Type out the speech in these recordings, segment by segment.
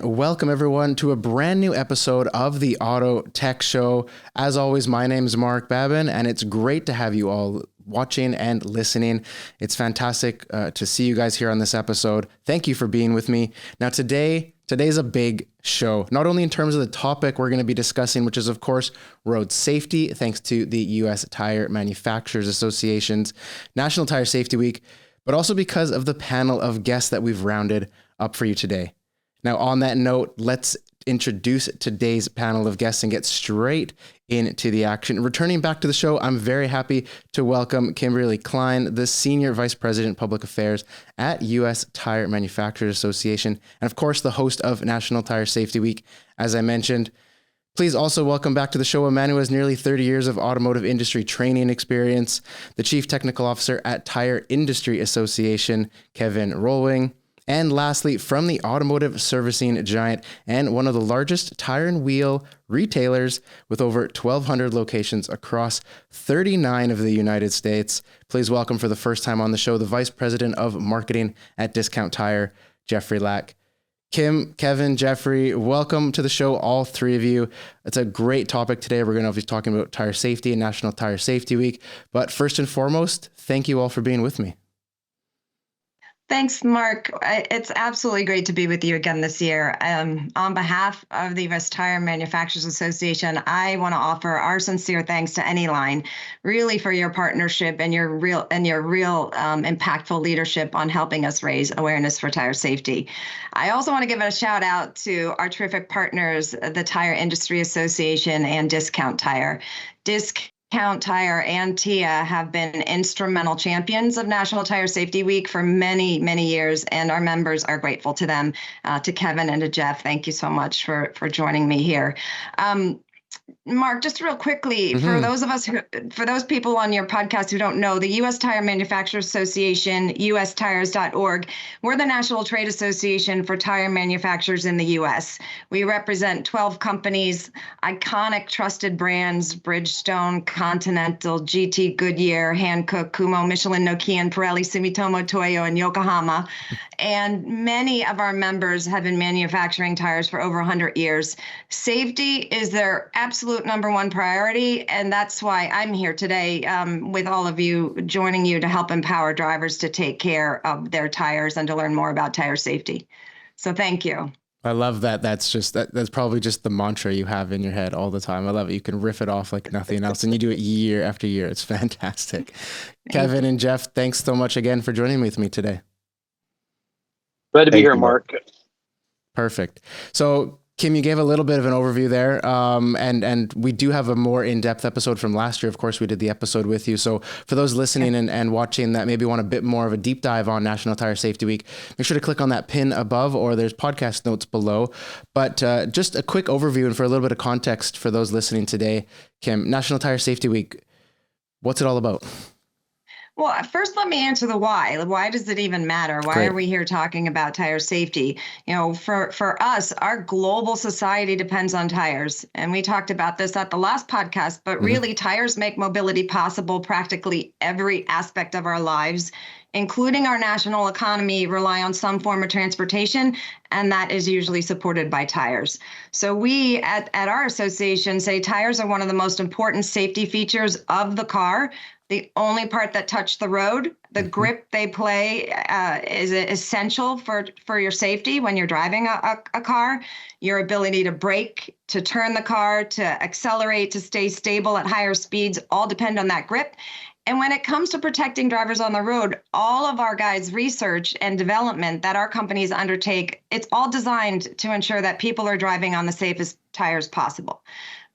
and welcome everyone to a brand new episode of the Auto Tech Show. As always, my name is Marc Babin, and it's great to have you all watching and listening. It's fantastic to see you guys here on this episode. Thank you for being with me. Now today's a big show, not only in terms of the topic we're going to be discussing, which is of course road safety, thanks to the U.S. Tire Manufacturers Association's National Tire Safety Week, but also because of the panel of guests that we've rounded up for you today. Now, on that note, let's introduce today's panel of guests and get straight into the action. Returning back to the show, I'm very happy to welcome Kimberly Klein, the Senior Vice President, Public Affairs at U.S. Tire Manufacturers Association, and of course, the host of National Tire Safety Week, as I mentioned. Please also welcome back to the show a man who has nearly 30 years of automotive industry training experience, the Chief Technical Officer at Tire Industry Association, Kevin Rohlwing. And lastly, from the automotive servicing giant and one of the largest tire and wheel retailers with over 1,200 locations across 39 of the United States, please welcome for the first time on the show, the Vice President of Marketing at Discount Tire, Jeffrey Lack. Kim, Kevin, Jeffrey, welcome to the show, all three of you. It's a great topic today. We're going to be talking about tire safety and National Tire Safety Week. But first and foremost, thank you all for being with me. Thanks, Marc. It's absolutely great to be with you again this year. On behalf of the U.S. Tire Manufacturers Association, I want to offer our sincere thanks to Anyline, really for your partnership and your real impactful leadership on helping us raise awareness for tire safety. I also want to give a shout out to our terrific partners, the Tire Industry Association and Discount Tire. Discount Tire and TIA have been instrumental champions of National Tire Safety Week for many, many years, and our members are grateful to them. To Kevin and to Jeff, thank you so much for joining me here. Marc, just real quickly, for those people on your podcast who don't know, the U.S. Tire Manufacturers Association, ustires.org, we're the national trade association for tire manufacturers in the U.S. We represent 12 companies, iconic trusted brands, Bridgestone, Continental, GT, Goodyear, Hankook, Kumho, Michelin, Nokian, Pirelli, Sumitomo, Toyo, and Yokohama. And many of our members have been manufacturing tires for over 100 years. Safety is their absolute number one priority, and that's why I'm here today with all of you, joining you to help empower drivers to take care of their tires and to learn more about tire safety. So thank you. I love that. That's probably just the mantra you have in your head all the time. I love it. You can riff it off like nothing else, and you do it year after year. It's fantastic. Kevin and Jeff, thanks so much again for joining with me today. Glad to be here, Marc. Perfect. So Kim, you gave a little bit of an overview there, and we do have a more in-depth episode from last year. Of course, we did the episode with you. So for those listening and watching that maybe want a bit more of a deep dive on National Tire Safety Week, make sure to click on that pin above, or there's podcast notes below. But just a quick overview and for a little bit of context for those listening today, Kim, National Tire Safety Week, what's it all about? Well, first, let me answer the why. Why does it even matter? Why are we here talking about tire safety? You know, for us, our global society depends on tires. And we talked about this at the last podcast, but really tires make mobility possible. Practically every aspect of our lives, including our national economy, rely on some form of transportation, and that is usually supported by tires. So we at our association say tires are one of the most important safety features of the car. The only part that touch the road, the grip they play is essential for your safety when you're driving a car. Your ability to brake, to turn the car, to accelerate, to stay stable at higher speeds, all depend on that grip. And when it comes to protecting drivers on the road, all of our guides' research and development that our companies undertake, it's all designed to ensure that people are driving on the safest tires possible.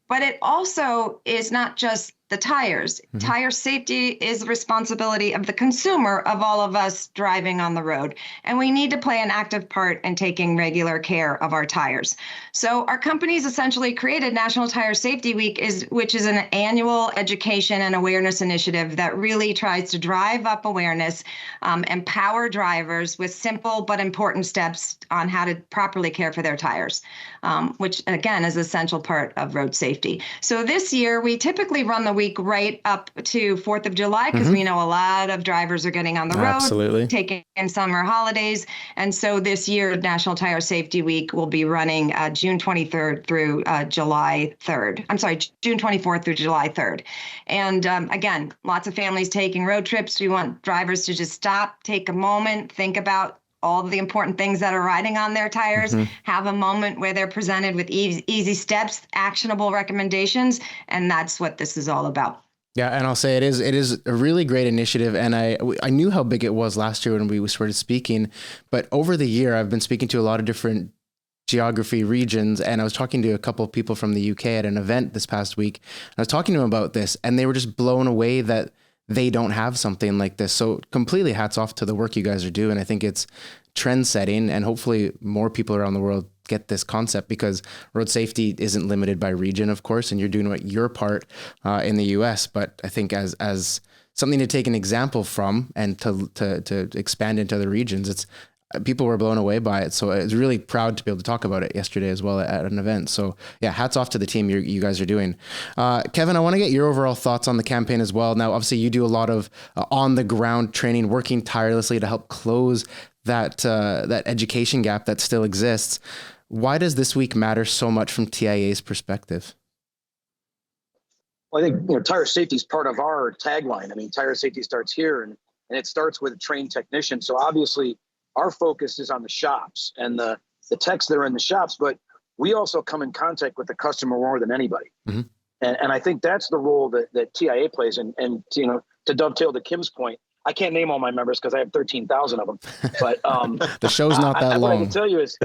But it also is not just the tires. Tire safety is the responsibility of the consumer, of all of us driving on the road. And we need to play an active part in taking regular care of our tires. So our companies essentially created National Tire Safety Week, which is an annual education and awareness initiative that really tries to drive up awareness, empower drivers with simple but important steps on how to properly care for their tires, which again is an essential part of road safety. So this year, we typically run the week right up to 4th of July, because we know a lot of drivers are getting on the road, taking in summer holidays. And so this year, National Tire Safety Week will be running June 23rd through July 3rd. I'm sorry, June 24th through July 3rd. And again, lots of families taking road trips. We want drivers to just stop, take a moment, think about all of the important things that are riding on their tires, have a moment where they're presented with easy steps, actionable recommendations, and that's what this is all about. Yeah, and I'll say it is a really great initiative, and I knew how big it was last year when we started speaking, but over the year I've been speaking to a lot of different geography regions, and I was talking to a couple of people from the UK at an event this past week. I was talking to them about this, and they were just blown away that they don't have something like this. So completely hats off to the work you guys are doing. I think it's trend setting, and hopefully more people around the world get this concept, because road safety isn't limited by region, of course, and you're doing what your part in the US. But I think as something to take an example from and to expand into other regions, it's people were blown away by it. So I was really proud to be able to talk about it yesterday as well at an event. So yeah, hats off to the team you guys are doing. Kevin, I want to get your overall thoughts on the campaign as well. Now, obviously you do a lot of on the ground training, working tirelessly to help close that education gap that still exists. Why does this week matter so much from TIA's perspective? Well, I think tire safety is part of our tagline. I mean, tire safety starts here, and it starts with a trained technician. So obviously, our focus is on the shops and the techs that are in the shops, but we also come in contact with the customer more than anybody. And I think that's the role that TIA plays. And to dovetail to Kim's point, I can't name all my members because I have 13,000 of them. But the show's not that long. What I can tell you is,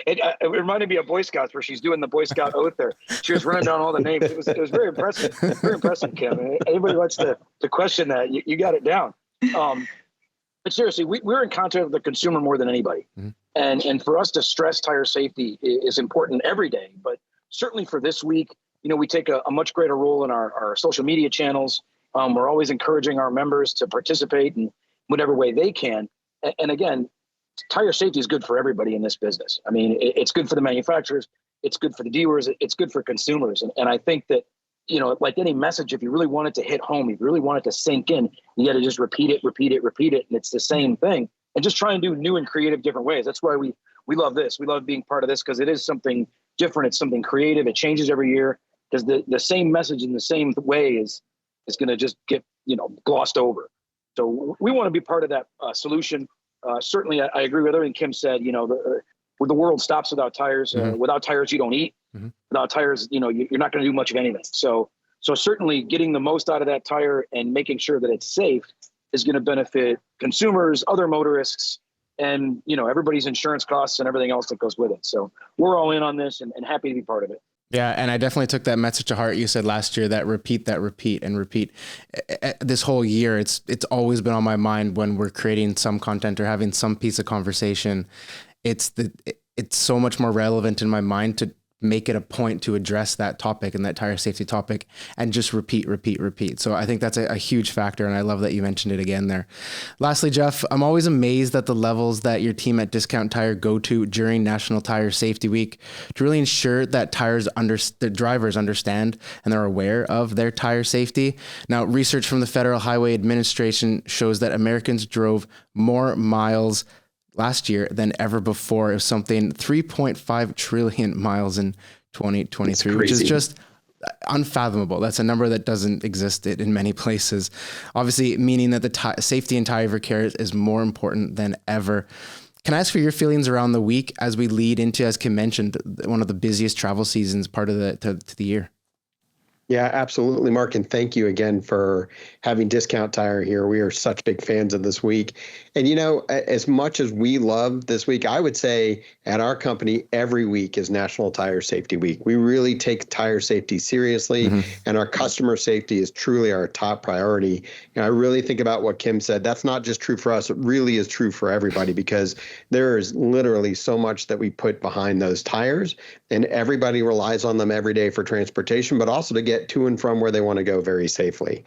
it reminded me of Boy Scouts where she's doing the Boy Scout oath there. She was running down all the names. It was very impressive. Very impressive, Kim. Anybody wants to question that, you got it down. But seriously, we're in contact with the consumer more than anybody. And for us to stress tire safety is important every day. But certainly for this week, we take a much greater role in our social media channels. We're always encouraging our members to participate in whatever way they can. And again, tire safety is good for everybody in this business. I mean, it's good for the manufacturers. It's good for the dealers. It's good for consumers. And I think that, like any message, if you really want it to hit home, if you really want it to sink in, you got to just repeat it. And it's the same thing. And just try and do new and creative different ways. That's why we love this. We love being part of this because it is something different. It's something creative. It changes every year because the same message in the same way is going to just get, glossed over. So we want to be part of that solution. Certainly, I agree with everything Kim said. The world stops without tires. Without tires, you don't eat. Without tires, you're not going to do much of anything. So certainly getting the most out of that tire and making sure that it's safe is going to benefit consumers, other motorists, and, everybody's insurance costs and everything else that goes with it. So we're all in on this and happy to be part of it. Yeah. And I definitely took that message to heart. You said last year that repeat. This whole year, it's always been on my mind when we're creating some content or having some piece of conversation. It's so much more relevant in my mind to make it a point to address that topic and that tire safety topic and just repeat. So I think that's a huge factor. And I love that you mentioned it again there. Lastly, Jeff, I'm always amazed at the levels that your team at Discount Tire go to during National Tire Safety Week to really ensure that the drivers understand and they're aware of their tire safety. Now, research from the Federal Highway Administration shows that Americans drove more miles last year than ever before. It was something 3.5 trillion miles in 2023, which is just unfathomable. That's a number that doesn't exist in many places. Obviously, meaning that the safety and tire care is more important than ever. Can I ask for your feelings around the week as we lead into, as Kim mentioned, one of the busiest travel seasons part of the year? Yeah, absolutely, Mark. And thank you again for having Discount Tire here. We are such big fans of this week. And, as much as we love this week, I would say at our company, every week is National Tire Safety Week. We really take tire safety seriously, and our customer safety is truly our top priority. And I really think about what Kim said. That's not just true for us. It really is true for everybody because there is literally so much that we put behind those tires, and everybody relies on them every day for transportation, but also to get get to and from where they want to go very safely.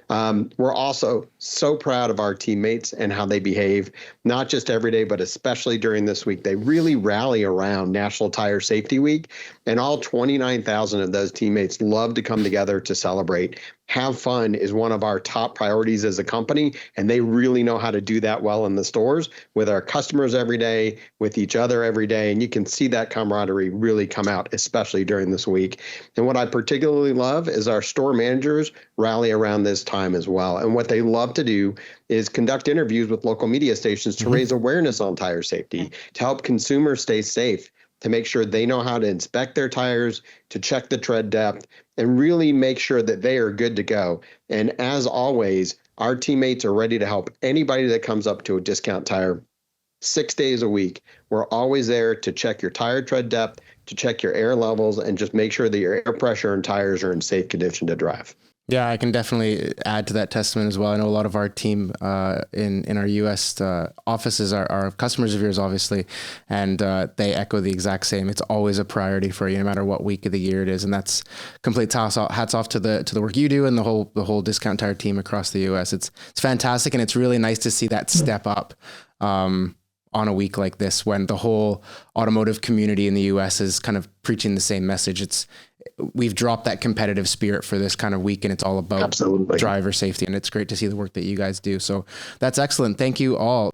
We're also so proud of our teammates and how they behave, not just every day, but especially during this week. They really rally around National Tire Safety Week, and all 29,000 of those teammates love to come together to celebrate. Have fun is one of our top priorities as a company, and they really know how to do that well in the stores with our customers every day, with each other every day, and you can see that camaraderie really come out, especially during this week. And what I particularly love is our store managers rally around this time as well. And what they love to do is conduct interviews with local media stations to raise awareness on tire safety, to help consumers stay safe, to make sure they know how to inspect their tires, to check the tread depth, and really make sure that they are good to go. And as always, our teammates are ready to help anybody that comes up to a Discount Tire 6 days a week. We're always there to check your tire tread depth, to check your air levels, and just make sure that your air pressure and tires are in safe condition to drive. Yeah, I can definitely add to that testament as well. I know a lot of our team in our U.S. Offices are customers of yours, obviously, and they echo the exact same. It's always a priority for you, no matter what week of the year it is, and that's complete hats off to the work you do and the whole Discount Tire team across the U.S. It's fantastic, and it's really nice to see that step up on a week like this when the whole automotive community in the U.S. is kind of preaching the same message. We've dropped that competitive spirit for this kind of week, and it's all about driver safety. And it's great to see the work that you guys do. So that's excellent. Thank you all.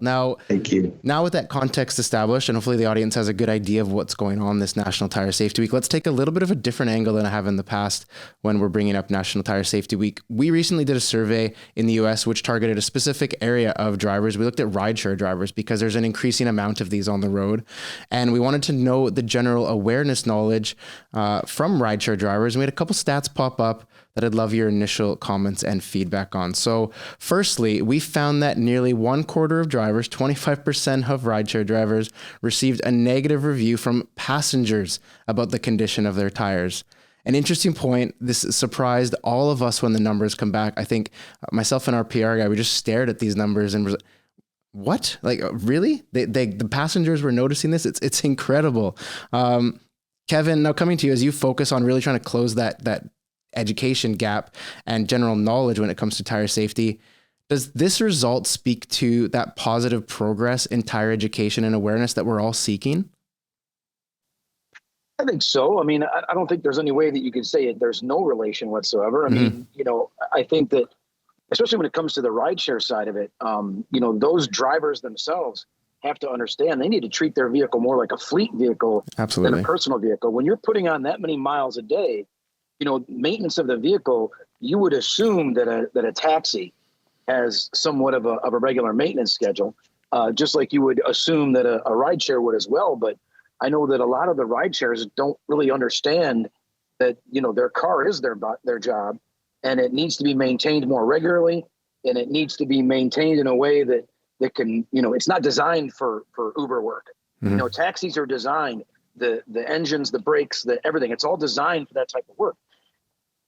Thank you. Now with that context established, and hopefully the audience has a good idea of what's going on this National Tire Safety Week, let's take a little bit of a different angle than I have in the past when we're bringing up National Tire Safety Week. We recently did a survey in the US which targeted a specific area of drivers. We looked at rideshare drivers because there's an increasing amount of these on the road. And we wanted to know the general awareness knowledge from rideshare drivers. And we had a couple stats pop up that I'd love your initial comments and feedback on. So firstly, we found that nearly 1/4 of drivers, 25% of rideshare drivers, received a negative review from passengers about the condition of their tires. An interesting point. This surprised all of us when the numbers come back. I think myself and our PR guy, we just stared at these numbers and was, what? Like, really? The passengers were noticing this? It's incredible. Kevin, now coming to you as you focus on really trying to close that education gap and general knowledge when it comes to tire safety, does this result speak to that positive progress in tire education and awareness that we're all seeking? I think so. I mean, I don't think there's any way that you could say there's no relation whatsoever. I mean, I think that especially when it comes to the rideshare side of it, those drivers themselves have to understand they need to treat their vehicle more like a fleet vehicle than a personal vehicle. When you're putting on that many miles a day, maintenance of the vehicle, you would assume that a taxi has somewhat of a regular maintenance schedule, just like you would assume that a rideshare would as well. But I know that a lot of the rideshares don't really understand that, their car is their job, and it needs to be maintained more regularly, and it needs to be maintained in a way that can, it's not designed for Uber work. Mm-hmm. Taxis are designed, the engines, the brakes, everything. It's all designed for that type of work.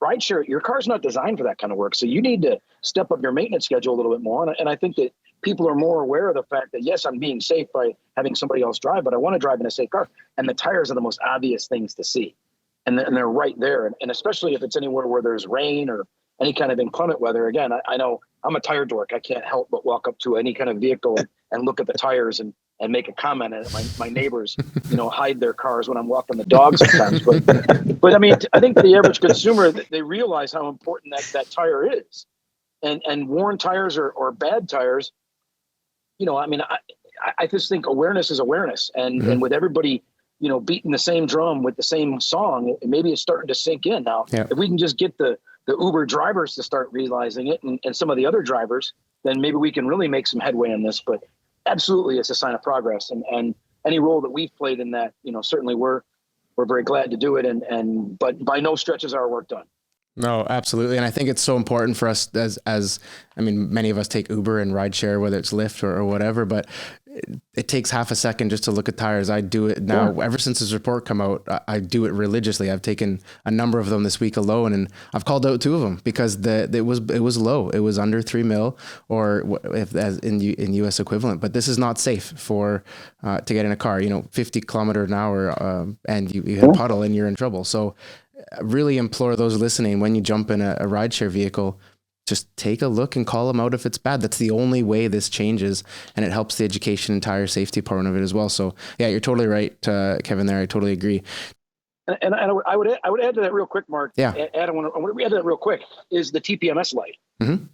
Rideshare, your car's not designed for that kind of work. So you need to step up your maintenance schedule a little bit more. And I think that people are more aware of the fact that, yes, I'm being safe by having somebody else drive, but I want to drive in a safe car. And the tires are the most obvious things to see. And they're right there. And especially if it's anywhere where there's rain or any kind of inclement weather. Again, I know I'm a tire dork. I can't help but walk up to any kind of vehicle and look at the tires and make a comment. And my neighbors, hide their cars when I'm walking the dog sometimes. But I mean, I think the average consumer, they realize how important that tire is. And worn tires or bad tires, I just think awareness is awareness. And with everybody, beating the same drum with the same song, maybe it's starting to sink in now. Yeah. If we can just get the Uber drivers to start realizing it and some of the other drivers, then maybe we can really make some headway on this. But absolutely, it's a sign of progress. And any role that we've played in that, certainly we're very glad to do it. But by no stretch is our work done. No, absolutely. And I think it's so important for us as many of us take Uber and rideshare, whether it's Lyft or whatever, but it takes half a second just to look at tires. I do it now. Yeah. Ever since this report come out, I do it religiously. I've taken a number of them this week alone, and I've called out 2 of them because it was low. It was under 3 mil, or if as in US equivalent. But this is not safe for to get in a car. 50 kilometer an hour, and you hit a puddle and you're in trouble. So really implore those listening, when you jump in a rideshare vehicle, just take a look and call them out if it's bad. That's the only way this changes, and it helps the education and tire safety part of it as well. So yeah, you're totally right, Kevin, there. I totally agree. And I would add to that real quick, Mark. Yeah. I want to add to that real quick is the TPMS light. Mm-hmm.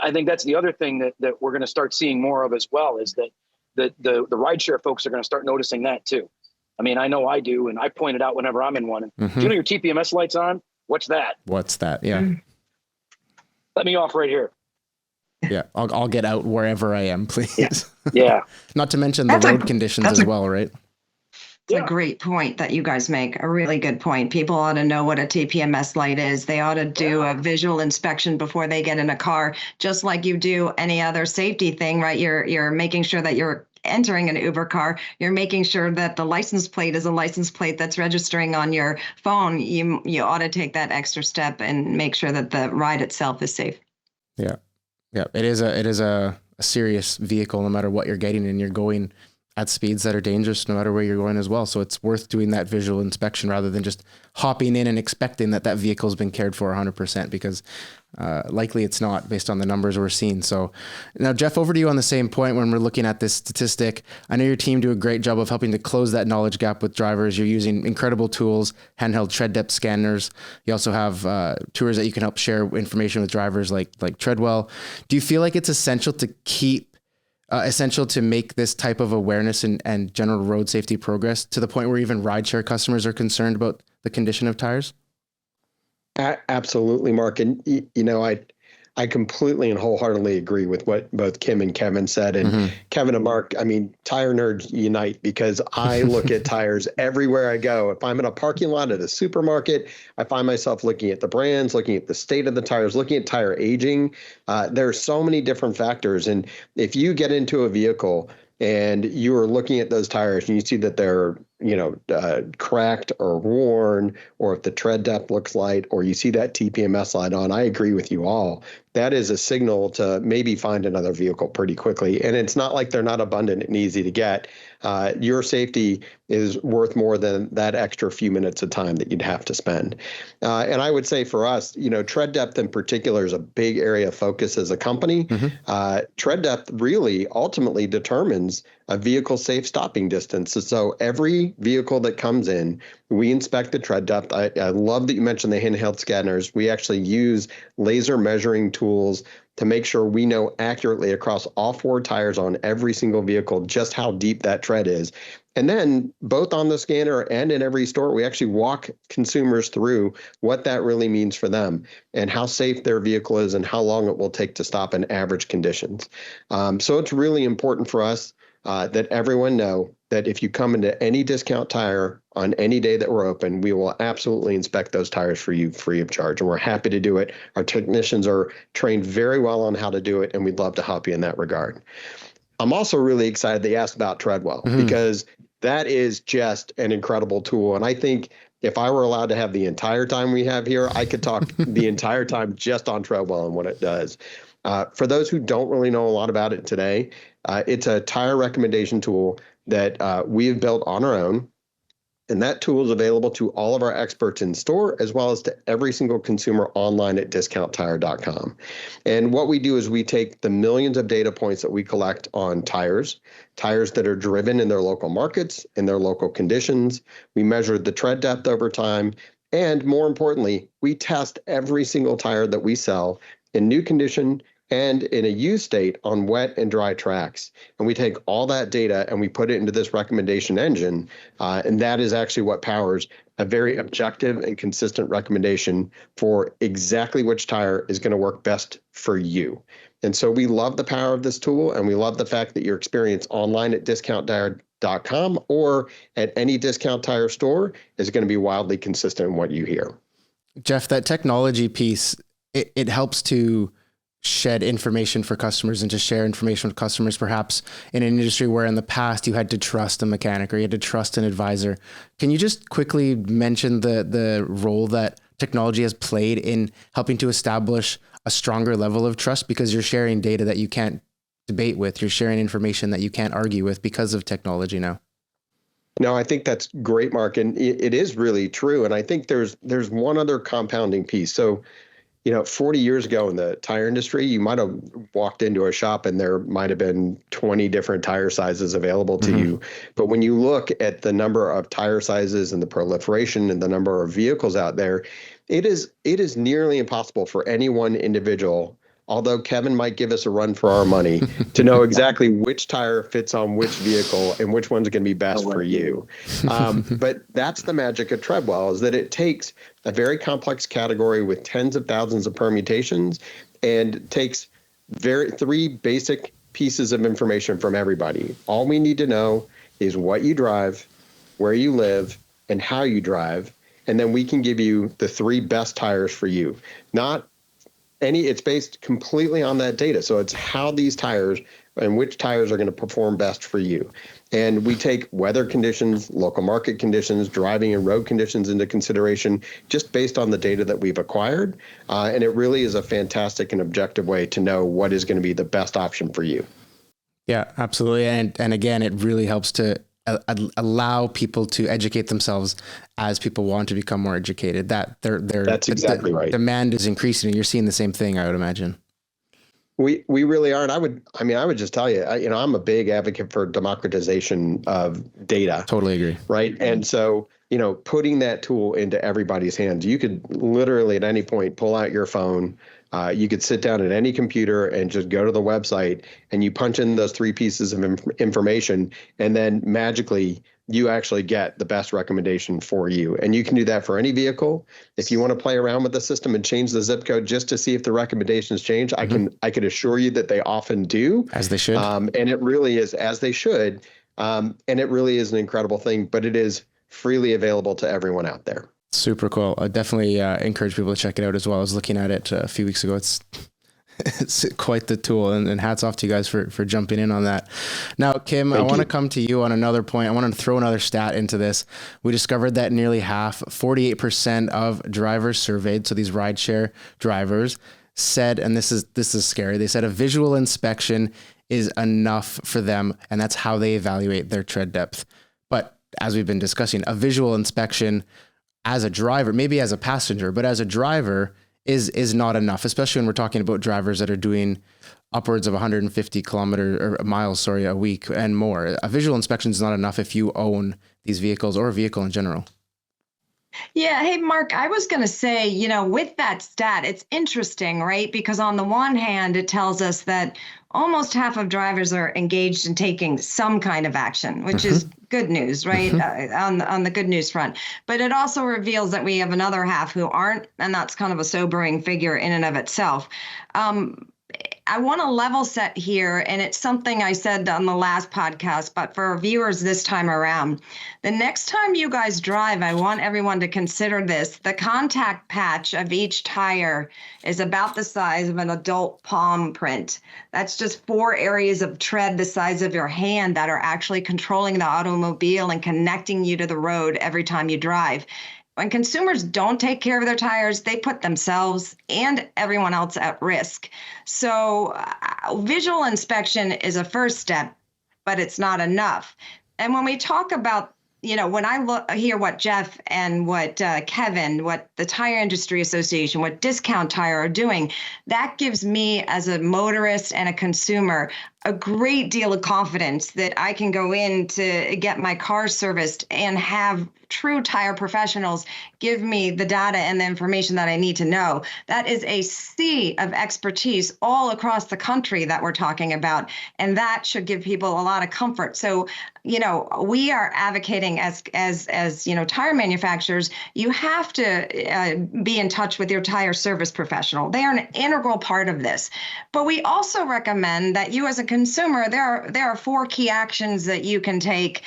I think that's the other thing that we're going to start seeing more of as well, is that the rideshare folks are going to start noticing that too. I mean, I know I do, and I point it out whenever I'm in one. And, Mm-hmm. do you know your TPMS light's on? What's that? What's that? Yeah. Mm-hmm. Let me off right here. Yeah. I'll get out wherever I am, please. Yeah. Not to mention the road conditions as well, right? It's a great point that you guys make. A really good point. People ought to know what a TPMS light is. They ought to do a visual inspection before they get in a car, just like you do any other safety thing, right? You're making sure that you're entering an Uber car. You're making sure that the license plate is a license plate that's registering on your phone. You ought to take that extra step and make sure that the ride itself is safe. Yeah. Yeah. It is a serious vehicle, no matter what you're getting, and you're going at speeds that are dangerous no matter where you're going as well. So it's worth doing that visual inspection rather than just hopping in and expecting that vehicle's been cared for 100%, because likely it's not, based on the numbers we're seeing. So now, Jeff, over to you on the same point. When we're looking at this statistic, I know your team do a great job of helping to close that knowledge gap with drivers. You're using incredible tools, handheld tread depth scanners. You also have tours that you can help share information with drivers like Treadwell. Do you feel like it's essential to make this type of awareness and general road safety progress to the point where even rideshare customers are concerned about the condition of tires? Absolutely, Mark. And, I completely and wholeheartedly agree with what both Kim and Kevin said. And Mm-hmm. Kevin and Mark, I mean, tire nerds unite, because I look at tires everywhere I go. If I'm in a parking lot at a supermarket, I find myself looking at the brands, looking at the state of the tires, looking at tire aging. There are so many different factors. And if you get into a vehicle and you are looking at those tires and you see that they're cracked or worn, or if the tread depth looks light, or you see that TPMS light on, I agree with you all. That is a signal to maybe find another vehicle pretty quickly. And it's not like they're not abundant and easy to get. Your safety is worth more than that extra few minutes of time that you'd have to spend. And I would say for us, tread depth in particular is a big area of focus as a company. Mm-hmm. Tread depth really ultimately determines a vehicle safe stopping distance. So every vehicle that comes in, we inspect the tread depth. I love that you mentioned the handheld scanners. We actually use laser measuring tools to make sure we know accurately across all four tires on every single vehicle just how deep that tread is. And then both on the scanner and in every store, we actually walk consumers through what that really means for them and how safe their vehicle is and how long it will take to stop in average conditions. So it's really important for us that everyone know that if you come into any Discount Tire on any day that we're open, we will absolutely inspect those tires for you free of charge. And we're happy to do it. Our technicians are trained very well on how to do it, and we'd love to help you in that regard. I'm also really excited that you asked about Treadwell, mm-hmm. because that is just an incredible tool. And I think if I were allowed to have the entire time we have here, I could talk the entire time just on Treadwell and what it does. For those who don't really know a lot about it today, it's a tire recommendation tool that we have built on our own. And that tool is available to all of our experts in store, as well as to every single consumer online at discounttire.com. And what we do is we take the millions of data points that we collect on tires that are driven in their local markets, in their local conditions. We measure the tread depth over time. And more importantly, we test every single tire that we sell in new condition and in a used state on wet and dry tracks. And we take all that data and we put it into this recommendation engine. And that is actually what powers a very objective and consistent recommendation for exactly which tire is going to work best for you. And so we love the power of this tool, and we love the fact that your experience online at discounttire.com or at any Discount Tire store is going to be wildly consistent in what you hear. Jeff, that technology piece, it helps to shed information for customers and to share information with customers, perhaps in an industry where in the past you had to trust a mechanic or you had to trust an advisor. Can you just quickly mention the role that technology has played in helping to establish a stronger level of trust, because you're sharing data that you can't debate with, you're sharing information that you can't argue with because of technology now? No, I think that's great, Mark, and it is really true. And I think there's one other compounding piece. So, 40 years ago in the tire industry, you might have walked into a shop and there might have been 20 different tire sizes available to you. But when you look at the number of tire sizes and the proliferation and the number of vehicles out there, it is nearly impossible for any one individual, although Kevin might give us a run for our money, to know exactly which tire fits on which vehicle and which one's going to be best for you. But that's the magic of Treadwell, is that it takes a very complex category with tens of thousands of permutations and takes three basic pieces of information from everybody. All we need to know is what you drive, where you live, and how you drive. And then we can give you the three best tires for you. It's based completely on that data. So it's how these tires and which tires are going to perform best for you. And we take weather conditions, local market conditions, driving and road conditions into consideration just based on the data that we've acquired. And it really is a fantastic and objective way to know what is going to be the best option for you. Yeah, absolutely. And again, it really helps to allow people to educate themselves as people want to become more educated. That's exactly right. Demand is increasing, and you're seeing the same thing, I would imagine. We really are. And I would just tell you, I'm a big advocate for democratization of data. Totally agree. Right. And so, putting that tool into everybody's hands, you could literally at any point pull out your phone. You could sit down at any computer and just go to the website and you punch in those three pieces of information, and then magically you actually get the best recommendation for you. And you can do that for any vehicle. If you want to play around with the system and change the zip code just to see if the recommendations change, I can assure you that they often do. As they should. And it really is as they should. And it really is an incredible thing, but it is freely available to everyone out there. Super cool. I definitely encourage people to check it out as well. I was looking at it a few weeks ago. It's quite the tool, and hats off to you guys for jumping in on that. Now, Kim, I want to come to you on another point. I want to throw another stat into this. We discovered that nearly 48% of drivers surveyed, so these rideshare drivers, said, and this is scary, they said a visual inspection is enough for them, and that's how they evaluate their tread depth. But as we've been discussing, a visual inspection as a driver, maybe as a passenger, but as a driver is not enough, especially when we're talking about drivers that are doing upwards of 150 miles a week and more. A visual inspection is not enough if you own these vehicles or a vehicle in general. Yeah. Hey, Mark, I was going to say, with that stat, it's interesting, right? Because on the one hand, it tells us that almost half of drivers are engaged in taking some kind of action, which is good news, right? On the good news front. But it also reveals that we have another half who aren't, and that's kind of a sobering figure in and of itself. I want to level set here, and it's something I said on the last podcast, but for our viewers this time around, the next time you guys drive, I want everyone to consider this. The contact patch of each tire is about the size of an adult palm print. That's just 4 areas of tread the size of your hand that are actually controlling the automobile and connecting you to the road every time you drive. When consumers don't take care of their tires, they put themselves and everyone else at risk. So visual inspection is a first step, but it's not enough. And when we talk about, when I hear what Jeff and what Kevin, what the Tire Industry Association, what Discount Tire are doing, that gives me as a motorist and a consumer a great deal of confidence that I can go in to get my car serviced and have true tire professionals give me the data and the information that I need to know. That is a sea of expertise all across the country that we're talking about, and that should give people a lot of comfort. So, we are advocating as tire manufacturers, you have to be in touch with your tire service professional. They are an integral part of this. But we also recommend that you as a consumer, there are 4 key actions that you can take.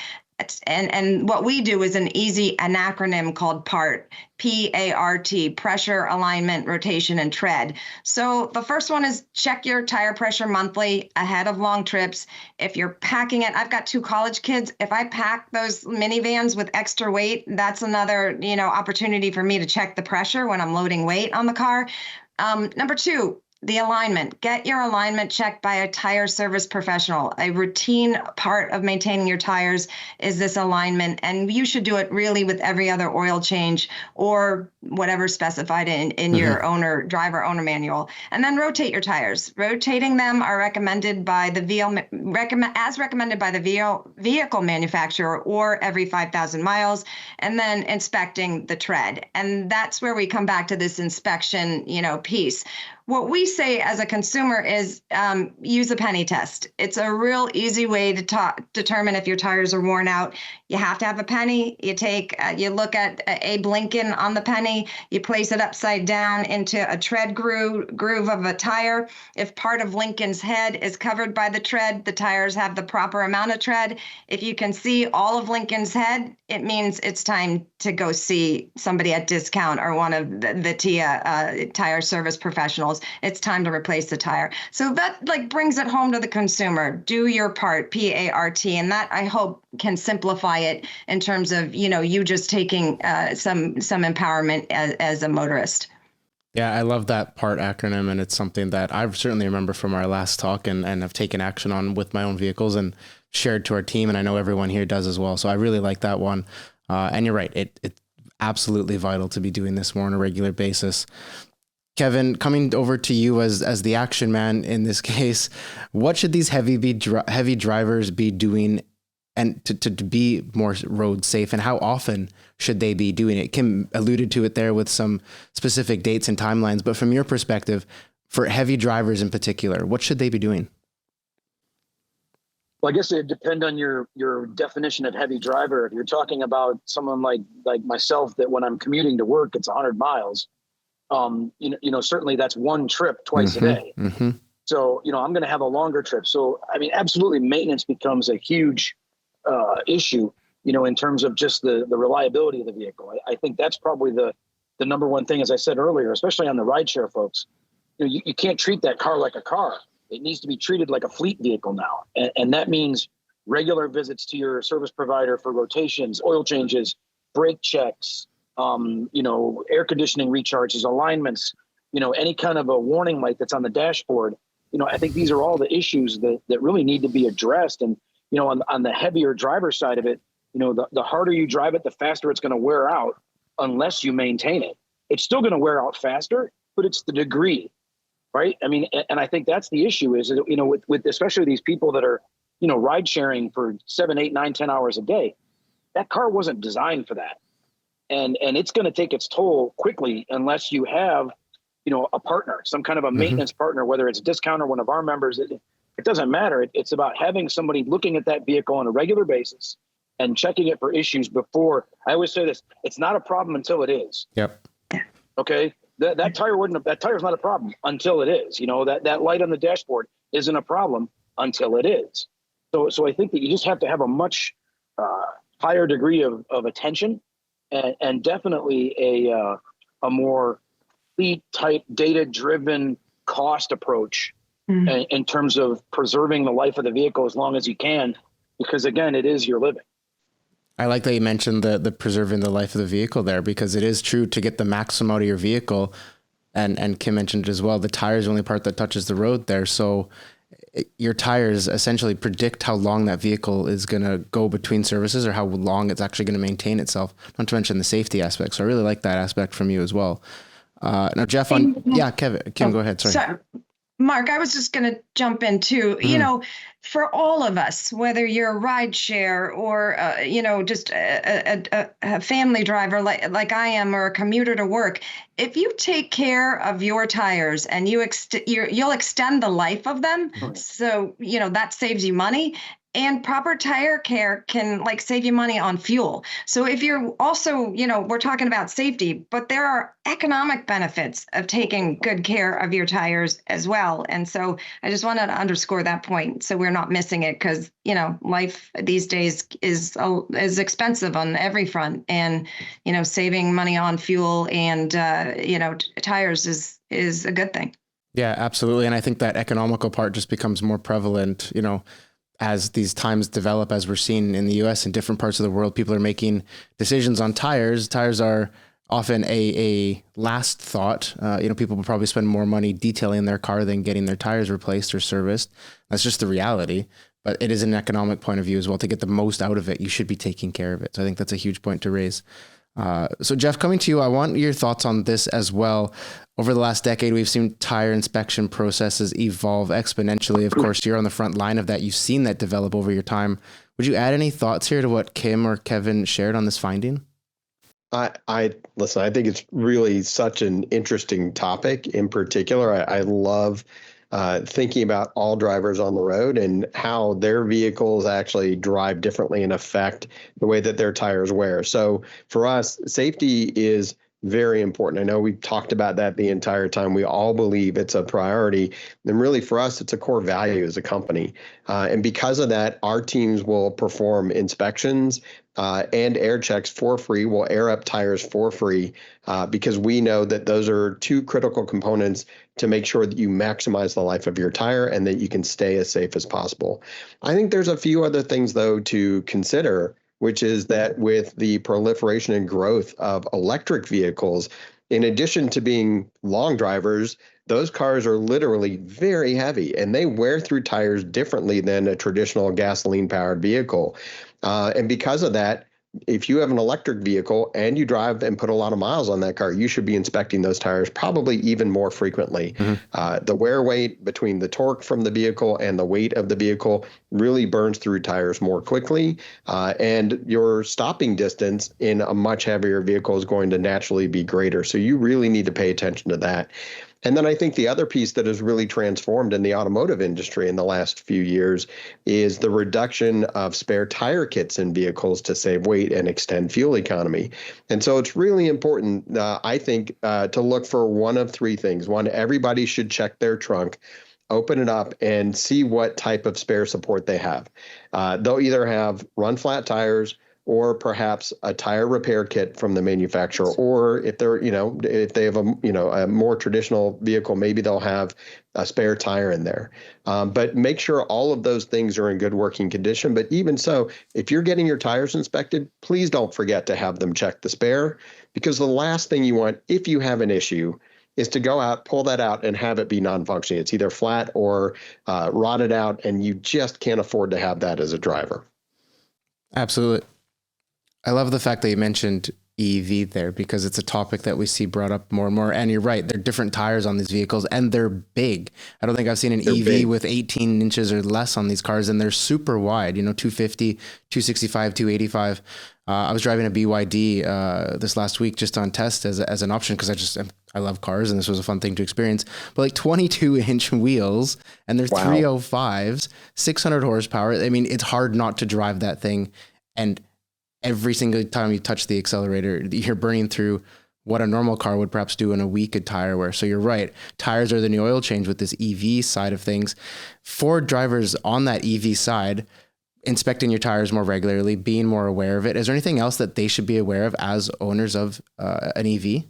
And what we do is an easy acronym called PART, PART, pressure, alignment, rotation, and tread. So the first one is check your tire pressure monthly ahead of long trips. If you're packing it, I've got 2 college kids. If I pack those minivans with extra weight, that's another, opportunity for me to check the pressure when I'm loading weight on the car. Number 2, the alignment. Get your alignment checked by a tire service professional. A routine part of maintaining your tires is this alignment, and you should do it really with every other oil change or whatever specified in your driver owner manual. And then rotate your tires. Rotating them are recommended by the vehicle manufacturer, or every 5,000 miles, and then inspecting the tread. And that's where we come back to this inspection, piece. What we say as a consumer is use a penny test. It's a real easy way to determine if your tires are worn out. You have to have a penny. You look at Abe Lincoln on the penny, you place it upside down into a tread groove of a tire. If part of Lincoln's head is covered by the tread, the tires have the proper amount of tread. If you can see all of Lincoln's head, it means it's time to go see somebody at Discount or one of the TIA tire service professionals. It's time to replace the tire. So that brings it home to the consumer. Do your part, PART, and that I hope can simplify it in terms of you just taking some empowerment as a motorist. Yeah, I love that PART acronym, and it's something that I certainly remember from our last talk and have taken action on with my own vehicles and shared to our team, and I know everyone here does as well. So I really like that one. And you're right, it's absolutely vital to be doing this more on a regular basis. Kevin, coming over to you as the action man in this case, what should these heavy drivers be doing and to be more road safe, and how often should they be doing it? Kim alluded to it there with some specific dates and timelines, but from your perspective, for heavy drivers in particular, what should they be doing? Well, I guess it depends on your definition of heavy driver. If you're talking about someone like myself, that when I'm commuting to work, it's 100 miles. Certainly that's one trip twice a day. Mm-hmm. So, I'm going to have a longer trip. So, I mean, absolutely, maintenance becomes a huge issue, in terms of just the reliability of the vehicle. I think that's probably the number one thing, as I said earlier, especially on the rideshare folks. You can't treat that car like a car. It needs to be treated like a fleet vehicle now. And that means regular visits to your service provider for rotations, oil changes, brake checks, air conditioning recharges, alignments, any kind of a warning light that's on the dashboard. I think these are all the issues that really need to be addressed. And, on the heavier driver side of it, the harder you drive it, the faster it's going to wear out unless you maintain it. It's still going to wear out faster, but it's the degree, right? I mean, and I think that's the issue is, with especially these people that are, ride sharing for 7, 8, 9, 10 hours a day, that car wasn't designed for that. And it's going to take its toll quickly unless you have, a partner, some kind of a maintenance partner, whether it's a Discount or one of our members. It doesn't matter. It's about having somebody looking at that vehicle on a regular basis and checking it for issues before. I always say this: it's not a problem until it is. Yep. Okay. That tire's not a problem until it is. That light on the dashboard isn't a problem until it is. So I think that you just have to have a much higher degree of attention. And definitely a more fleet type, data driven cost approach in terms of preserving the life of the vehicle as long as you can, because again, it is your living. I like that you mentioned the preserving the life of the vehicle there, because it is true to get the maximum out of your vehicle. And Kim mentioned it as well. The tire is the only part that touches the road there. So your tires essentially predict how long that vehicle is going to go between services, or how long it's actually going to maintain itself, not to mention the safety aspect. So I really like that aspect from you as well. Now, Jeff, Kim, go ahead. Sorry. Mark, I was just going to jump in too. For all of us, whether you're a ride share or, just a family driver like I am, or a commuter to work, if you take care of your tires and you'll extend the life of them. So, that saves you money. And proper tire care can save you money on fuel. So if you're also, we're talking about safety, but there are economic benefits of taking good care of your tires as well. And so I just wanted to underscore that point, so we're not missing it, because, life these days is expensive on every front, and, saving money on fuel and, tires is a good thing. Yeah, absolutely. And I think that economical part just becomes more prevalent, as these times develop, as we're seeing in the US and different parts of the world. People are making decisions on tires. Tires are often a last thought. People will probably spend more money detailing their car than getting their tires replaced or serviced. That's just the reality. But it is an economic point of view as well. To get the most out of it, you should be taking care of it. So I think that's a huge point to raise. So Jeff, coming to you, I want your thoughts on this as well. Over the last decade, we've seen tire inspection processes evolve exponentially. Of course, you're on the front line of that. You've seen that develop over your time. Would you add any thoughts here to what Kim or Kevin shared on this finding? I listen, I think it's really such an interesting topic. In particular, I love thinking about all drivers on the road and how their vehicles actually drive differently and affect the way that their tires wear. So for us, safety is very important. I know we've talked about that the entire time. We all believe it's a priority. And really for us, it's a core value as a company. And because of that, our teams will perform inspections and air checks for free. We'll air up tires for free because we know that those are two critical components to make sure that you maximize the life of your tire and that you can stay as safe as possible. I think there's a few other things, though, to consider, which is that with the proliferation and growth of electric vehicles, in addition to being long drivers, those cars are literally very heavy and they wear through tires differently than a traditional gasoline-powered vehicle. And because of that, if you have an electric vehicle and you drive and put a lot of miles on that car, you should be inspecting those tires probably even more frequently. Mm-hmm. The wear weight between the torque from the vehicle and the weight of the vehicle really burns through tires more quickly. And your stopping distance in a much heavier vehicle is going to naturally be greater. So you really need to pay attention to that. And then I think the other piece that has really transformed in the automotive industry in the last few years is the reduction of spare tire kits in vehicles to save weight and extend fuel economy. And so it's really important, I think, to look for one of three things. One, everybody should check their trunk, open it up, and see what type of spare support they have. They'll either have run flat tires, or perhaps a tire repair kit from the manufacturer, or if they're, if they have a more traditional vehicle, maybe they'll have a spare tire in there. But make sure all of those things are in good working condition. But even so, if you're getting your tires inspected, please don't forget to have them check the spare, because the last thing you want, if you have an issue, is to go out, pull that out, and have it be non-functioning. It's either flat or rotted out, and you just can't afford to have that as a driver. Absolutely. I love the fact that you mentioned EV there, because it's a topic that we see brought up more and more. And you're right, there are different tires on these vehicles and they're big. I don't think I've seen an EV with 18 inches or less on these cars, and they're super wide, 250, 265, 285. I was driving a BYD this last week just on test as an option, because I love cars and this was a fun thing to experience. But like 22-inch wheels, and they're 305s, 600 horsepower. I mean, it's hard not to drive that thing. And every single time you touch the accelerator, you're burning through what a normal car would perhaps do in a week of tire wear. So you're right. Tires are the new oil change with this EV side of things. For drivers on that EV side, inspecting your tires more regularly, being more aware of it. Is there anything else that they should be aware of as owners of an EV?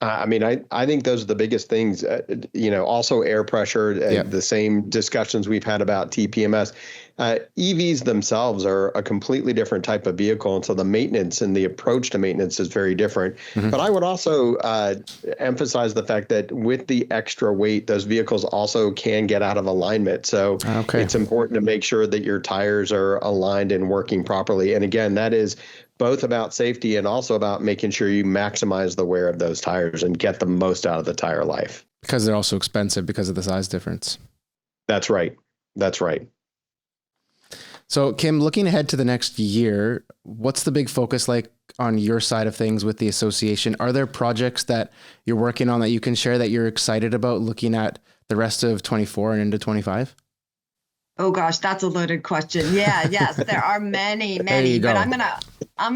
I think those are the biggest things, also air pressure, the same discussions we've had about TPMS. EVs themselves are a completely different type of vehicle. And so the maintenance and the approach to maintenance is very different. Mm-hmm. But I would also emphasize the fact that with the extra weight, those vehicles also can get out of alignment. So It's important to make sure that your tires are aligned and working properly. And again, that is both about safety and also about making sure you maximize the wear of those tires and get the most out of the tire life. Because they're also expensive because of the size difference. That's right. So Kim, looking ahead to the next year, what's the big focus like on your side of things with the association? Are there projects that you're working on that you can share that you're excited about looking at the rest of 24 and into 25? Oh gosh, that's a loaded question. Yeah, yes, there are many, but I'm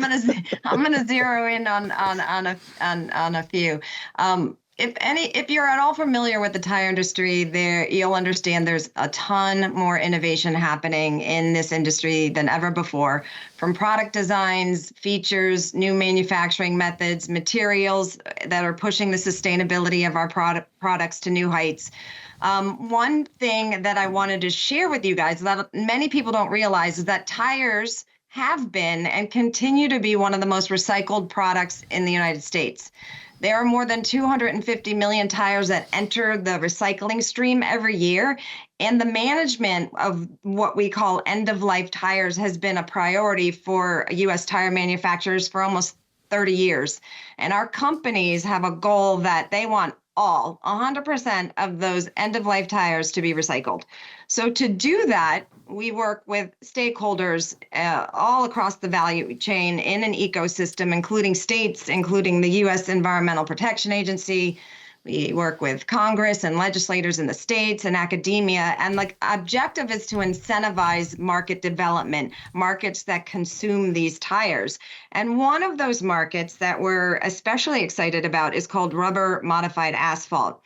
gonna zero in on a few. If you're at all familiar with the tire industry, you'll understand there's a ton more innovation happening in this industry than ever before, from product designs, features, new manufacturing methods, materials that are pushing the sustainability of our products to new heights. One thing that I wanted to share with you guys that many people don't realize is that tires have been and continue to be one of the most recycled products in the United States. There are more than 250 million tires that enter the recycling stream every year. And the management of what we call end-of-life tires has been a priority for U.S. tire manufacturers for almost 30 years. And our companies have a goal that they want 100% of those end-of-life tires to be recycled. So to do that, we work with stakeholders all across the value chain in an ecosystem, including states, including the U.S. Environmental Protection Agency. We work with Congress and legislators in the states and academia. And the objective is to incentivize market development, markets that consume these tires. And one of those markets that we're especially excited about is called rubber modified asphalt.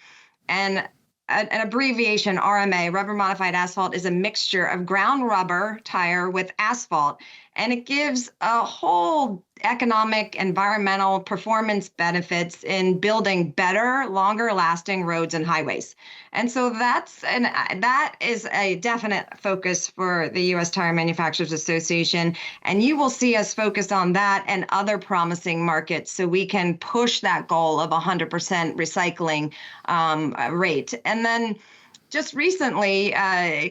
And an abbreviation, RMA, rubber modified asphalt, is a mixture of ground rubber tire with asphalt. And it gives a whole economic, environmental performance benefits in building better, longer lasting roads and highways. And so that is a definite focus for the U.S. Tire Manufacturers Association. And you will see us focus on that and other promising markets so we can push that goal of 100% recycling rate. And then just recently,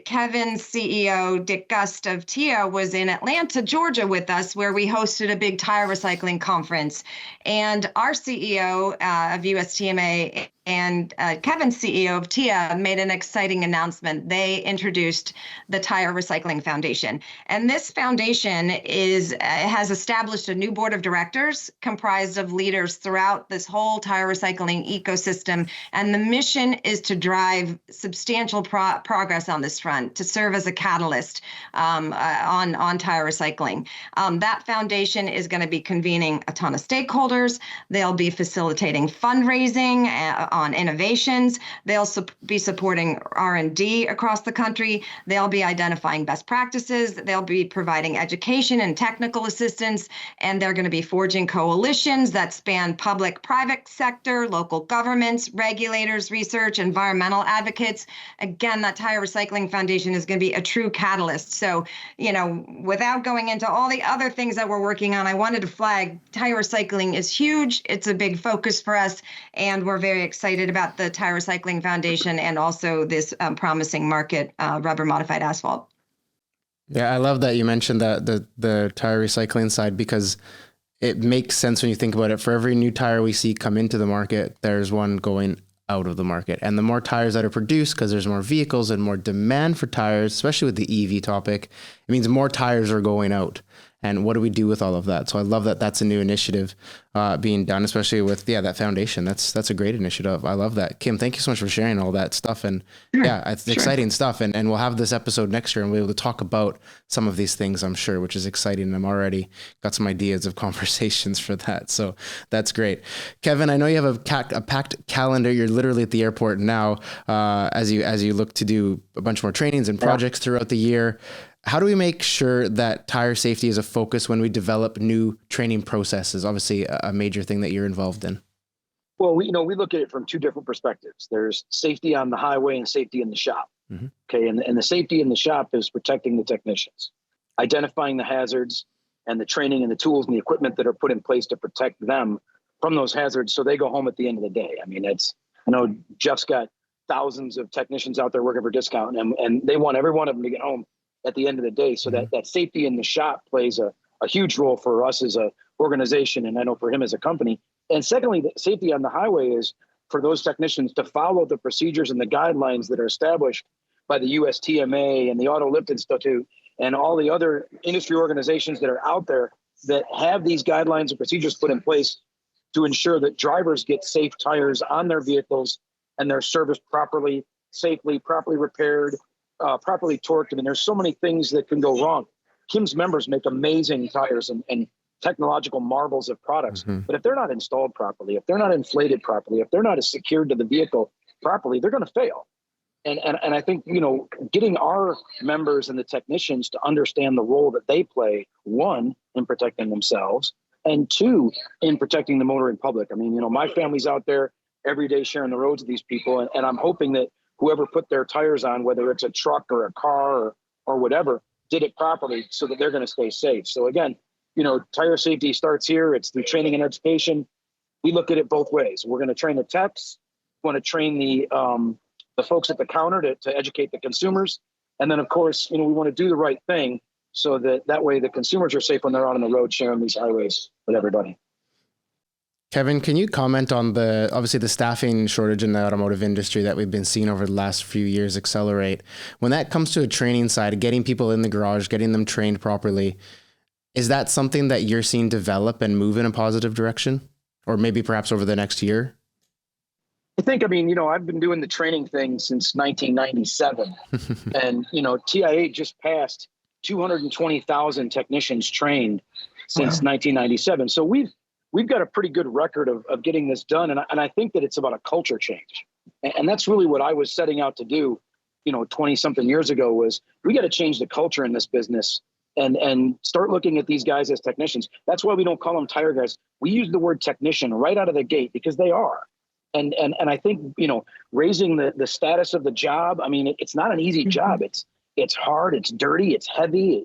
Kevin's CEO, Dick Gust of TIA, was in Atlanta, Georgia with us, where we hosted a big tire recycling conference. And our CEO of USTMA and Kevin's CEO of TIA made an exciting announcement. They introduced the Tire Recycling Foundation. And this foundation has established a new board of directors comprised of leaders throughout this whole tire recycling ecosystem. And the mission is to drive substantial progress on this front, to serve as a catalyst on tire recycling. That foundation is going to be convening a ton of stakeholders. They'll be facilitating fundraising on innovations. They'll be supporting R&D across the country. They'll be identifying best practices. They'll be providing education and technical assistance. And they're going to be forging coalitions that span public, private sector, local governments, regulators, research, environmental advocates. Again, that Tire Recycling Foundation is going to be a true catalyst. So, without going into all the other things that we're working on, I wanted to flag tire recycling is huge. It's a big focus for us. And we're very excited about the Tire Recycling Foundation and also this promising market, rubber modified asphalt. Yeah, I love that you mentioned that the tire recycling side, because it makes sense when you think about it. For every new tire we see come into the market, there's one going out of the market. And the more tires that are produced, because there's more vehicles and more demand for tires, especially with the EV topic, it means more tires are going out. And what do we do with all of that? So I love that that's a new initiative being done, especially with that foundation. That's a great initiative. I love that. Kim, thank you so much for sharing all that stuff. And it's exciting stuff. And we'll have this episode next year and we'll be able to talk about some of these things, I'm sure, which is exciting. And I'm already got some ideas of conversations for that. So that's great. Kevin, I know you have a packed calendar. You're literally at the airport now as you look to do a bunch more trainings and projects throughout the year. How do we make sure that tire safety is a focus when we develop new training processes? Obviously, a major thing that you're involved in. Well, we look at it from two different perspectives. There's safety on the highway and safety in the shop. Mm-hmm. Okay, and the safety in the shop is protecting the technicians, identifying the hazards and the training and the tools and the equipment that are put in place to protect them from those hazards so they go home at the end of the day. I mean, I know Jeff's got thousands of technicians out there working for discount, and they want every one of them to get home at the end of the day. So that safety in the shop plays a huge role for us as a organization, and I know for him as a company. And secondly, the safety on the highway is for those technicians to follow the procedures and the guidelines that are established by the USTMA and the Auto Lift Institute and all the other industry organizations that are out there that have these guidelines and procedures put in place to ensure that drivers get safe tires on their vehicles and they're serviced properly, safely, properly repaired, properly torqued. I mean, there's so many things that can go wrong. Kim's members make amazing tires and technological marvels of products. Mm-hmm. But if they're not installed properly, if they're not inflated properly, if they're not secured to the vehicle properly, they're going to fail. And I think, getting our members and the technicians to understand the role that they play, one, in protecting themselves, and two, in protecting the motoring public. I mean, my family's out there every day sharing the roads with these people. And I'm hoping that whoever put their tires on, whether it's a truck or a car or whatever, did it properly so that they're going to stay safe. So again, tire safety starts here. It's through training and education. We look at it both ways. We're going to train the techs. We want to train the folks at the counter to educate the consumers. And then, of course, we want to do the right thing so that way the consumers are safe when they're out on the road sharing these highways with everybody. Kevin, can you comment on obviously the staffing shortage in the automotive industry that we've been seeing over the last few years accelerate? When that comes to a training side, getting people in the garage, getting them trained properly, is that something that you're seeing develop and move in a positive direction? Or maybe perhaps over the next year? I think, I've been doing the training thing since 1997. And, TIA just passed 220,000 technicians trained since 1997. So we've got a pretty good record of getting this done. And I think that it's about a culture change. And that's really what I was setting out to do, 20 something years ago, was we got to change the culture in this business and start looking at these guys as technicians. That's why we don't call them tire guys. We use the word technician right out of the gate because they are. And I think, raising the status of the job, it's not an easy job. It's hard, it's dirty, it's heavy.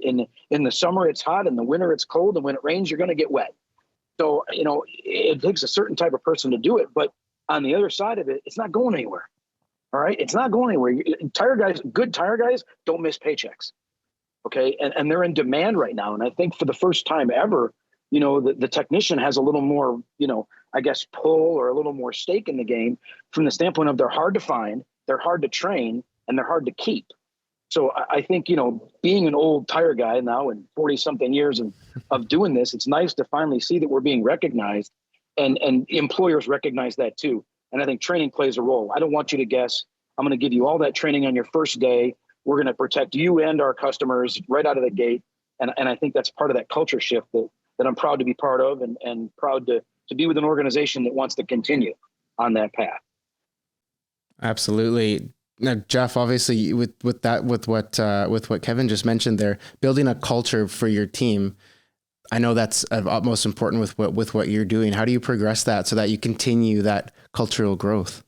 In the summer, it's hot. In the winter, it's cold. And when it rains, you're going to get wet. So, it takes a certain type of person to do it. But on the other side of it, it's not going anywhere. All right. It's not going anywhere. Good tire guys don't miss paychecks. Okay. And they're in demand right now. And I think for the first time ever, the technician has a little more, I guess, pull or a little more stake in the game from the standpoint of they're hard to find, they're hard to train, and they're hard to keep. So I think, being an old tire guy now and 40 something years of doing this, it's nice to finally see that we're being recognized and employers recognize that too. And I think training plays a role. I don't want you to guess. I'm going to give you all that training on your first day. We're going to protect you and our customers right out of the gate. And I think that's part of that culture shift that I'm proud to be part of and proud to be with an organization that wants to continue on that path. Absolutely. Now, Jeff, obviously with what Kevin just mentioned there, building a culture for your team, I know that's of utmost important with what you're doing. How do you progress that so that you continue that cultural growth?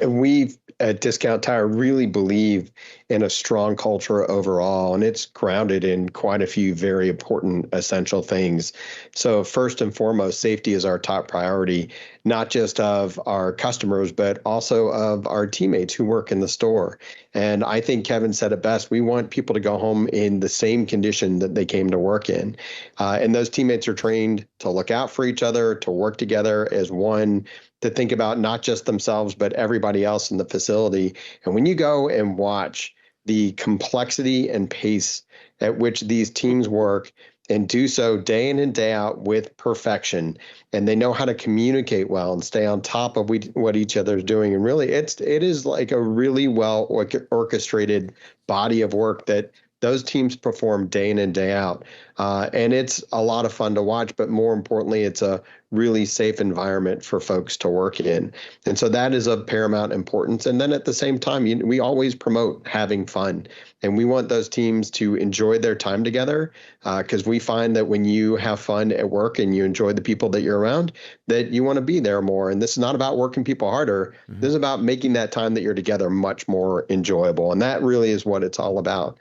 We at Discount Tire really believe in a strong culture overall, and it's grounded in quite a few very important essential things. So first and foremost, safety is our top priority, not just of our customers, but also of our teammates who work in the store. And I think Kevin said it best. We want people to go home in the same condition that they came to work in. And those teammates are trained to look out for each other, to work together as one, to think about not just themselves, but everybody else in the facility. And when you go and watch the complexity and pace at which these teams work and do so day in and day out with perfection, and they know how to communicate well and stay on top of what each other is doing. And really, it is like a really well orchestrated body of work that those teams perform day in and day out. And it's a lot of fun to watch, but more importantly, it's a really safe environment for folks to work in. And so that is of paramount importance. And then at the same time, we always promote having fun. And we want those teams to enjoy their time together because we find that when you have fun at work and you enjoy the people that you're around, that you want to be there more. And this is not about working people harder. Mm-hmm. This is about making that time that you're together much more enjoyable. And that really is what it's all about.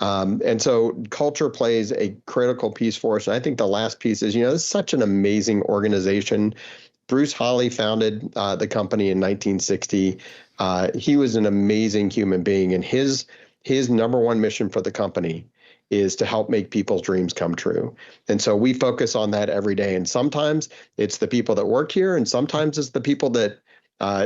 And so culture plays a critical piece for us. And I think the last piece is, this is such an amazing organization. Bruce Hawley founded the company in 1960. He was an amazing human being. And his number one mission for the company is to help make people's dreams come true. And so we focus on that every day. And sometimes it's the people that work here, and sometimes it's the people that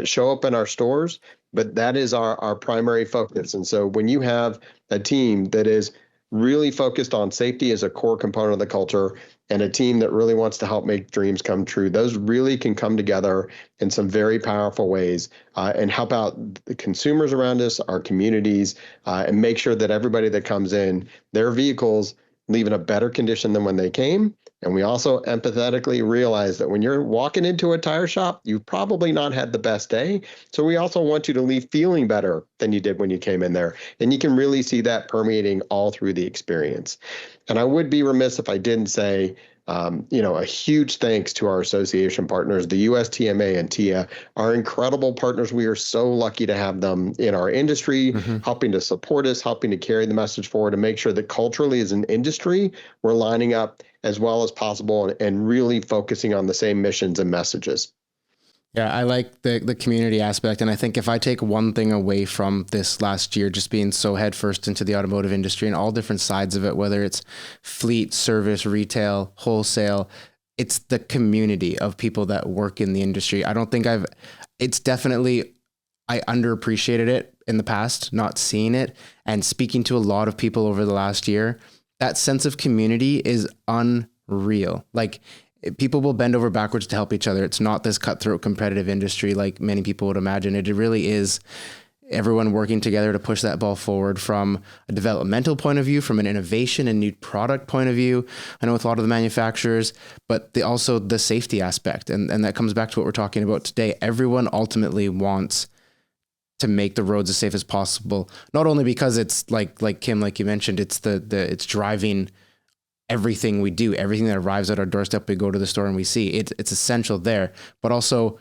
show up in our stores. But that is our primary focus. And so when you have a team that is really focused on safety as a core component of the culture and a team that really wants to help make dreams come true, those really can come together in some very powerful ways and help out the consumers around us, our communities, and make sure that everybody that comes in, their vehicles leave in a better condition than when they came. And we also empathetically realize that when you're walking into a tire shop, you've probably not had the best day. So we also want you to leave feeling better than you did when you came in there. And you can really see that permeating all through the experience. And I would be remiss if I didn't say A huge thanks to our association partners, the USTMA and TIA, are incredible partners. We are so lucky to have them in our industry, helping to support us, helping to carry the message forward, and make sure that culturally as an industry, we're lining up as well as possible and really focusing on the same missions and messages. Yeah, I like the community aspect. And I think if I take one thing away from this last year, just being so headfirst into the automotive industry and all different sides of it, whether it's fleet, service, retail, wholesale, it's the community of people that work in the industry. I don't think it's definitely, I underappreciated it in the past, not seeing it, and speaking to a lot of people over the last year. That sense of community is unreal. Like, people will bend over backwards to help each other. It's not this cutthroat competitive industry like many people would imagine. It really is everyone working together to push that ball forward from a developmental point of view, from an innovation and new product point of view. I know with a lot of the manufacturers, but also the safety aspect. And that comes back to what we're talking about today. Everyone ultimately wants to make the roads as safe as possible. Not only because it's like Kim, like you mentioned, it's it's driving everything we do, everything that arrives at our doorstep, we go to the store and we see it's essential there, but also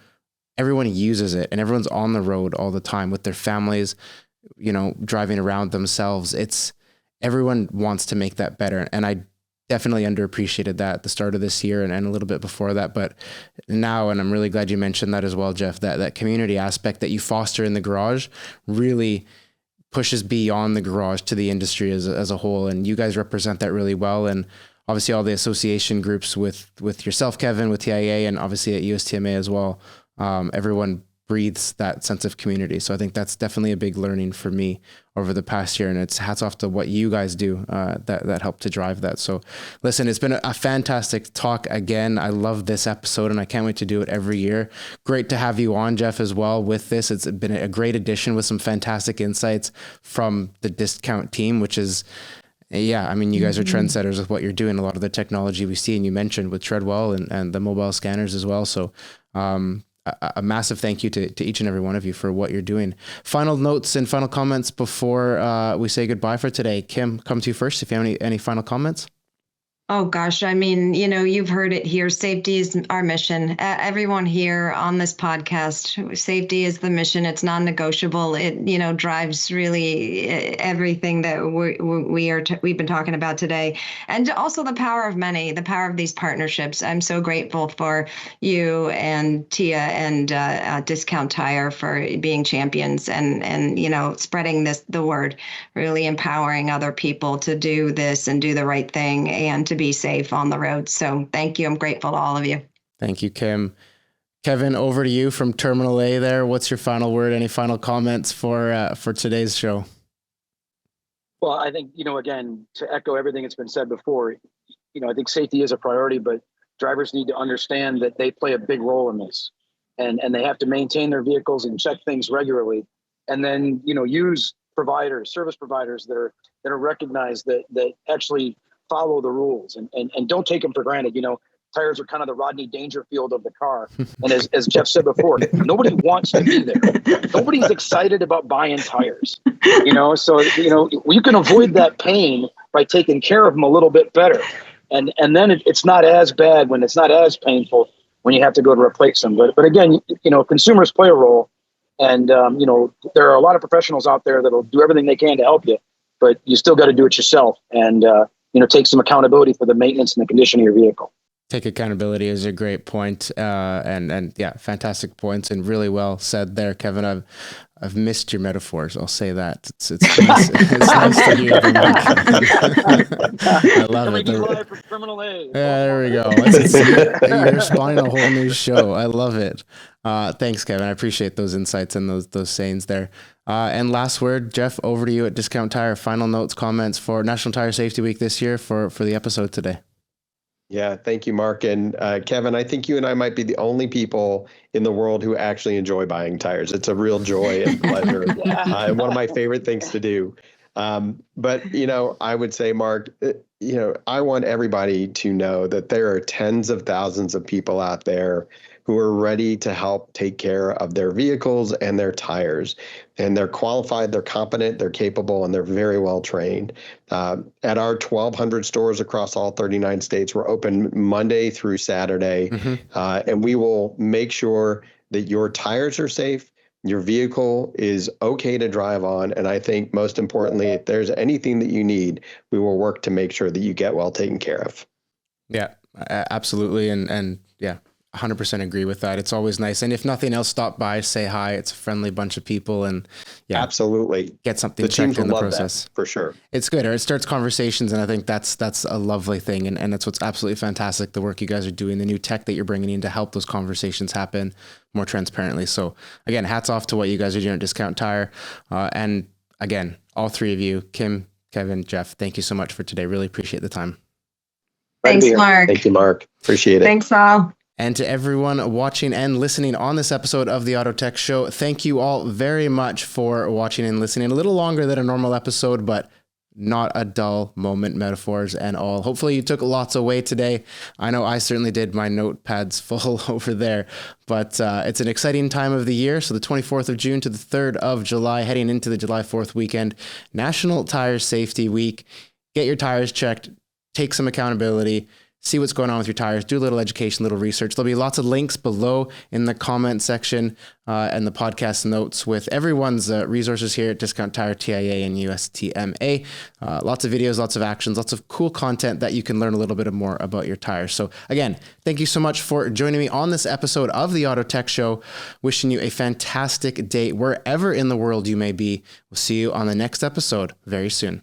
everyone uses it and everyone's on the road all the time with their families, driving around themselves. Everyone wants to make that better. And I definitely underappreciated that at the start of this year and a little bit before that, but now, and I'm really glad you mentioned that as well, Jeff, that community aspect that you foster in the garage really pushes beyond the garage to the industry as a whole. And you guys represent that really well. And obviously all the association groups with yourself, Kevin, with TIA, and obviously at USTMA as well. Everyone breathes that sense of community. So I think that's definitely a big learning for me over the past year. And it's hats off to what you guys do that helped to drive that. So listen, it's been a fantastic talk again. I love this episode and I can't wait to do it every year. Great to have you on, Jeff, as well with this. It's been a great addition with some fantastic insights from the Discount team, which is, yeah, I mean, you guys are trendsetters with what you're doing. A lot of the technology we see, and you mentioned with Treadwell and the mobile scanners as well. So a massive thank you to each and every one of you for what you're doing. Final notes and final comments before we say goodbye for today. Kim, come to you first if you have any final comments. Oh, gosh. I mean, you've heard it here. Safety is our mission. Everyone here on this podcast, safety is the mission. It's non-negotiable. It, drives really everything that we've been talking about today. And also the power of many, the power of these partnerships. I'm so grateful for you and Tia and Discount Tire for being champions and spreading the word, really empowering other people to do this and do the right thing and to be safe on the road. So thank you. I'm grateful to all of you. Thank you, Kim. Kevin, over to you from Terminal A there. What's your final word? Any final comments for today's show? Well, I think, again, to echo everything that's been said before, I think safety is a priority, but drivers need to understand that they play a big role in this and they have to maintain their vehicles and check things regularly. And then, use service providers that are recognized that actually follow the rules and don't take them for granted. Tires are kind of the Rodney Dangerfield of the car. And as Jeff said before, nobody wants to be there. Nobody's excited about buying tires, so, you can avoid that pain by taking care of them a little bit better. And then it's not as bad when it's not as painful when you have to go to replace them. But again, consumers play a role. And, there are a lot of professionals out there that'll do everything they can to help you, but you still got to do it yourself. And, take some accountability for the maintenance and the condition of your vehicle. Take accountability is a great point. And yeah, fantastic points and really well said there, Kevin. I've missed your metaphors. I'll say that. It's nice. It's nice to hear them. I love it. Live from Terminal A. Yeah, there we go. You're spawning a whole new show. I love it. Thanks, Kevin. I appreciate those insights and those sayings there. And last word, Jeff, over to you at Discount Tire. Final notes, comments for National Tire Safety Week this year for the episode today. Yeah, thank you, Mark. And Kevin, I think you and I might be the only people in the world who actually enjoy buying tires. It's a real joy and pleasure and one of my favorite things to do. But, I would say, Mark, I want everybody to know that there are tens of thousands of people out there who are ready to help take care of their vehicles and their tires. And they're qualified, they're competent, they're capable, and they're very well trained. At our 1,200 stores across all 39 states, we're open Monday through Saturday, and we will make sure that your tires are safe, your vehicle is okay to drive on, and I think most importantly, if there's anything that you need, we will work to make sure that you get well taken care of. Yeah, absolutely. And yeah, 100% agree with that. It's always nice. And if nothing else, stop by, say hi. It's a friendly bunch of people, and yeah, absolutely get something checked in the process. That, for sure. It's good. Or it starts conversations. And I think that's a lovely thing. And that's what's absolutely fantastic. The work you guys are doing, the new tech that you're bringing in to help those conversations happen more transparently. So again, hats off to what you guys are doing at Discount Tire. And again, all three of you, Kim, Kevin, Jeff, thank you so much for today. Really appreciate the time. Thanks, Mark. Thank you, Mark. Appreciate it. Thanks, all. And to everyone watching and listening on this episode of the Auto Tech Show, thank you all very much for watching and listening. A little longer than a normal episode, but not a dull moment, metaphors and all. Hopefully you took lots away today. I know I certainly did. My notepad's full over there, but it's an exciting time of the year. So the 24th of June to the 3rd of July, heading into the July 4th weekend, National Tire Safety Week. Get your tires checked, take some accountability, see what's going on with your tires, do a little education, little research. There'll be lots of links below in the comment section and the podcast notes with everyone's resources here at Discount Tire, TIA, and USTMA. Lots of videos, lots of actions, lots of cool content that you can learn a little bit more about your tires. So again, thank you so much for joining me on this episode of the Auto Tech Show. Wishing you a fantastic day wherever in the world you may be. We'll see you on the next episode very soon.